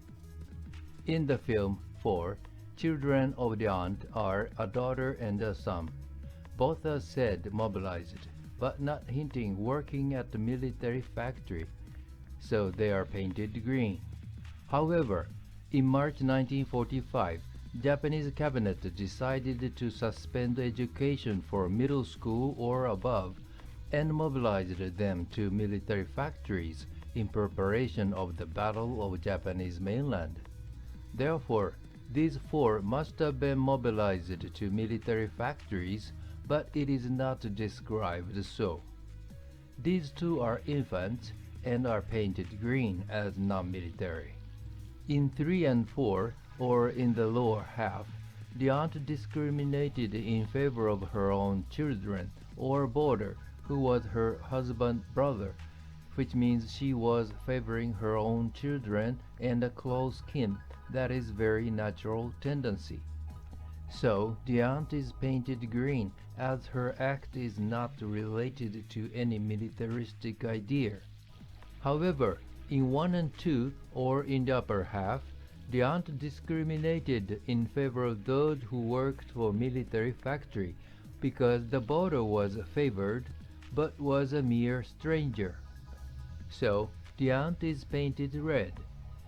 In the film 4, children of the aunt are a daughter and a son. Both are said mobilized, but not hinting working at the military factory, so they are painted green. However, in March 1945, Japanese cabinet decided to suspend education for middle school or above and mobilized them to military factories in preparation of the Battle of Japanese mainland. Therefore, these four must have been mobilized to military factories, but it is not described so. These two are infants and are painted green as non-military. In 3 and 4, or in the lower half, the aunt discriminated in favor of her own children, or boarder, who was her husband's brother, which means she was favoring her own children and a close kin. That is very natural tendency. So the aunt is painted green, as her act is not related to any militaristic idea. However, in 1 and 2, or in the upper half, the aunt discriminated in favor of those who worked for military factory, because the boarder was favored, but was a mere stranger. So the aunt is painted red.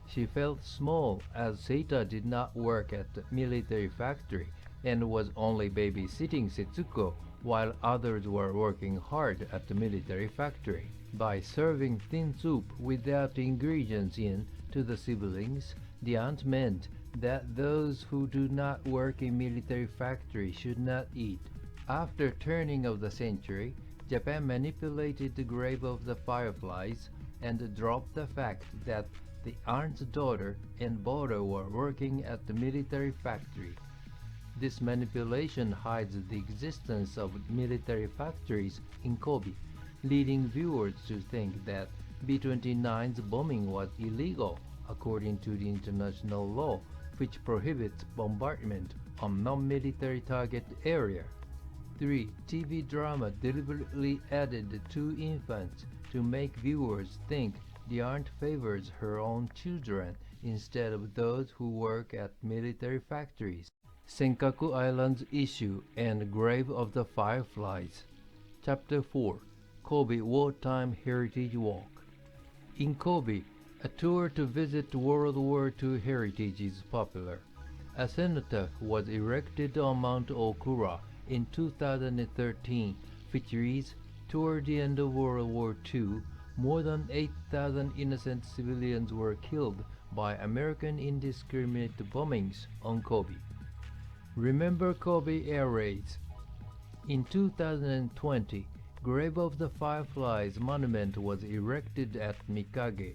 She felt small, as Seita did not work at the military factory and was only babysitting Setsuko while others were working hard at the military factory. By serving thin soup without ingredients in to the siblings, the aunt meant that those who do not work in military factory should not eat. After turning of the century, Japan manipulated the grave of the fireflies and dropped the fact that the aunt's daughter and boarder were working at the military factory. This manipulation hides the existence of military factories in Kobe, leading viewers to think that B-29's bombing was illegal according to the international law, which prohibits bombardment on non-military target area. 3. TV drama deliberately added 2 infants to make viewers think the aunt favors her own children instead of those who work at military factories. Senkaku Island's issue and grave of the fireflies. Chapter 4. Kobe Wartime Heritage Walk. In Kobe, a tour to visit World War II heritage is popular. A cenotaph was erected on Mount Okura in 2013, which reads, "Toward the end of World War II, more than 8,000 innocent civilians were killed by American indiscriminate bombings on Kobe." Remember Kobe air raids. In 2020, Grave of the Fireflies monument was erected at Mikage.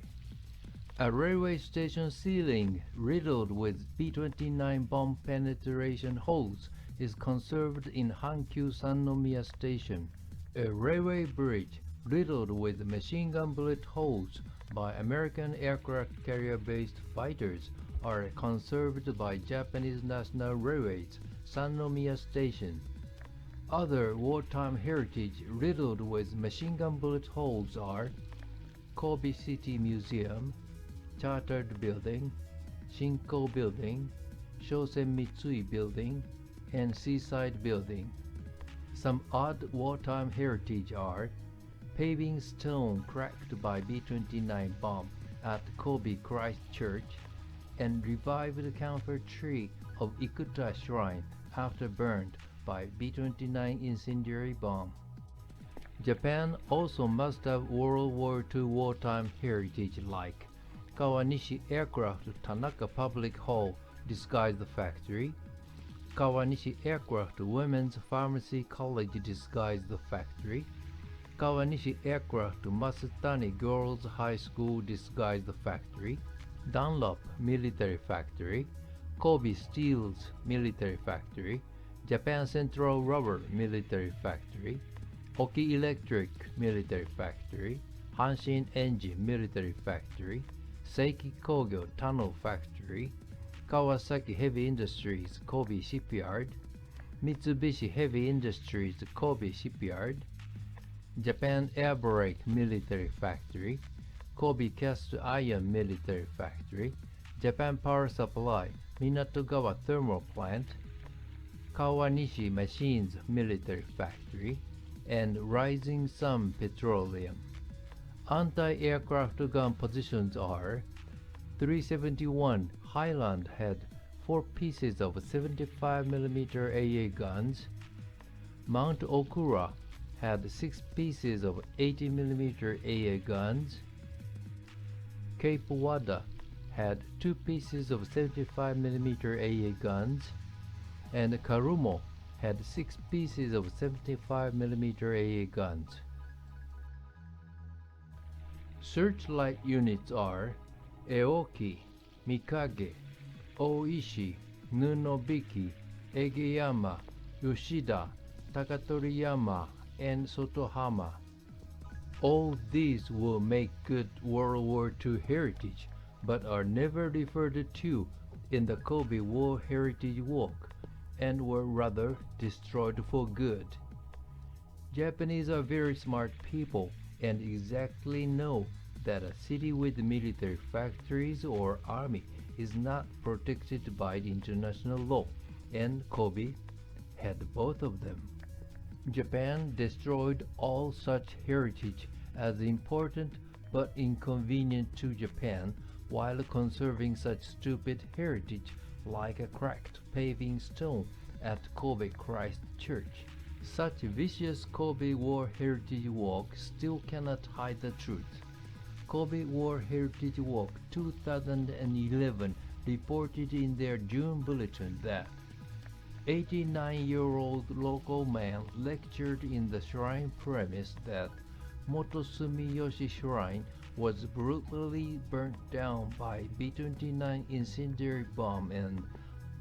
A railway station ceiling riddled with B-29 bomb penetration holes is conserved in Hankyu Sannomiya Station. A railway bridge riddled with machine gun bullet holes by American aircraft carrier-based fighters are conserved by Japanese National Railways, Sannomiya Station. Other wartime heritage riddled with machine gun bullet holes are Kobe City Museum, Chartered Building, Shinko Building, Shosen Mitsui Building, and Seaside Building. Some odd wartime heritage are paving stone cracked by B-29 bomb at Kobe Christ Church, and revived camphor tree of Ikuta Shrine after burned by B-29 incendiary bomb. Japan also must have World War II wartime heritage like Kawanishi Aircraft Tanaka Public Hall disguised factory, Kawanishi Aircraft Women's Pharmacy College disguised factory, Kawanishi Aircraft Masutani Girls High School disguised factory, Dunlop Military Factory, Kobe Steels Military Factory, Japan Central Rubber Military Factory, Oki Electric Military Factory, Hanshin Engine Military Factory, Seiki Kogyo Tunnel Factory, Kawasaki Heavy Industries Kobe Shipyard, Mitsubishi Heavy Industries Kobe Shipyard, Japan Air Brake Military Factory, Kobe Cast Iron Military Factory, Japan Power Supply Minatogawa Thermal Plant, Kawanishi Machines Military Factory, and Rising Sun Petroleum. Anti-aircraft gun positions are 371 Highland had 4 pieces of 75mm AA guns, Mount Okura had 6 pieces of 80mm AA guns, Cape Wada had 2 pieces of 75mm AA guns, and Karumo had 6 pieces of 75mm AA guns. Searchlight units are Eoki, Mikage, Oishi, Nunobiki, Egeyama, Yoshida, Takatoriyama, and Sotohama. All these will make good World War II heritage, but are never referred to in the Kobe War Heritage Walk, and were rather destroyed for good. Japanese are very smart people and exactly know that a city with military factories or army is not protected by international law, and Kobe had both of them. Japan destroyed all such heritage as important but inconvenient to Japan, while conserving such stupid heritage like a cracked paving stone at Kobe Christ Church. Such vicious Kobe War Heritage Walk still cannot hide the truth. Kobe War Heritage Walk 2011 reported in their June bulletin that 89-year-old local man lectured in the shrine premise that Motosumiyoshi Shrine was brutally burnt down by B-29 incendiary bomb, and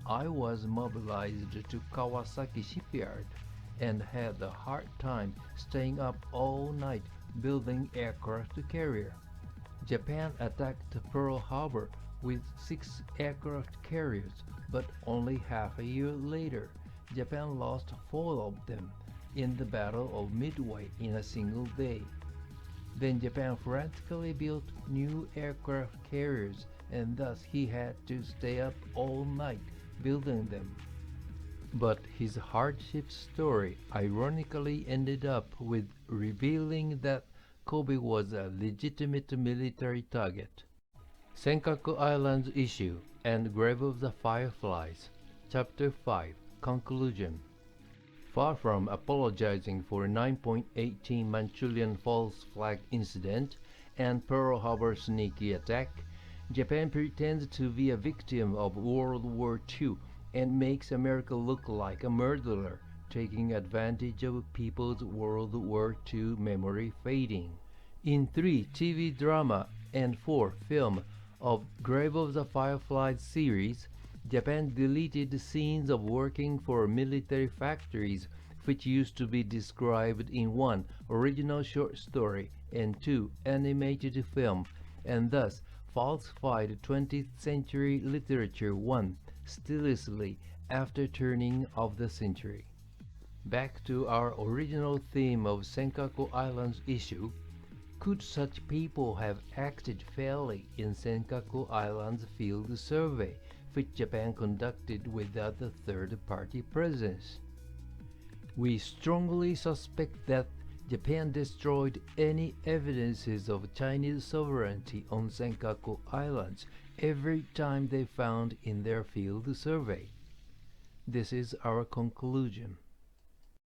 I was mobilized to Kawasaki shipyard and had a hard time staying up all night building aircraft carrier. Japan attacked Pearl Harbor with 6 aircraft carriers, but only half a year later, Japan lost 4 of them in the Battle of Midway in a single day. Then Japan frantically built new aircraft carriers, and thus he had to stay up all night building them. But his hardship story ironically ended up with revealing that Kobe was a legitimate military target. Senkaku Islands Issue and Grave of the Fireflies. Chapter 5. Conclusion. Far from apologizing for 9.18 Manchurian false flag incident and Pearl Harbor sneaky attack, Japan pretends to be a victim of World War II and makes America look like a murderer, taking advantage of people's World War II memory fading. In 3 TV drama and 4 film of Grave of the Fireflies series, Japan deleted scenes of working for military factories which used to be described in 1 original short story and 2 animated film, and thus falsified 20th century literature 1 stylishly after turning of the century. Back to our original theme of Senkaku Islands issue, could such people have acted fairly in Senkaku Islands field survey, which Japan conducted without the third-party presence? We strongly suspect that Japan destroyed any evidences of Chinese sovereignty on Senkaku Islands every time they found in their field survey. This is our conclusion.